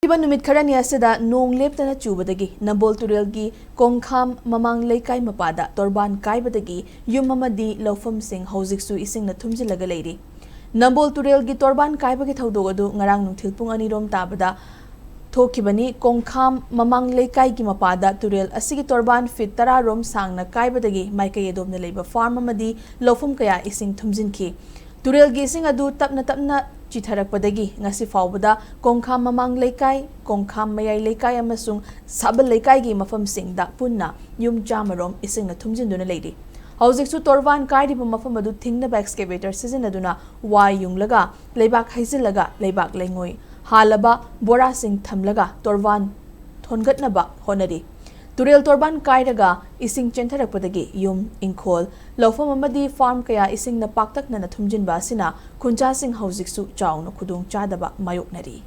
नुमित खरनी असदा नोंग लेप्तना चूबदगी Nambol तुरेलगी Konkham ममांग लेकाई मपादा तोरबान कायबदगी yum अमदी लौफम Singh हौजिक्सु इसिंगना थुमजिल्लगा लेरी नंबोल तुरेलगी तोरबान कायबगी थौदोग अदु ngarang nungthil pung anirom tabada थोखिबनी Konkham ममांग लेकाई मपादा तुरेल असigi तोरबान fit 10 रोम सांगना कायबदगी माइकई एदोमना लेबा फार्म अमदी लौफम कया इसिंग थुमजिनखी तुरेलगी इसिंग अदु तपना चिथरकपदगी ngasi फावबदा कोंखाम ममांग लेकाई कोंखाम मयाई लेकाई अमसुंग साबल लेकाई की मफम सिंगदा पुन्ना युम चामरोम इसिंगना थुमजिनदुना लेरी हौजिक्सु तोरबान कायदिब मफम अदु थिंगनबा एक्सकेवेटर सिजनदुना वाय युंगलगा लेबाक हैजिलगा लेबाक लेंगोई हालबा बोरा सिंग थमलगा तोरबान थोनगतनबा होनरी तुरेल तोरबान कायरगा इसिंग चेंथरकपदगी युम इंखोल लौफम अमदी फार्म कया इसिंगना पाक्तकना थुमजिनबा सिना खुंजा सिंग हौजिक्सु चाउना खुदुंग चादबा मायोकनरी।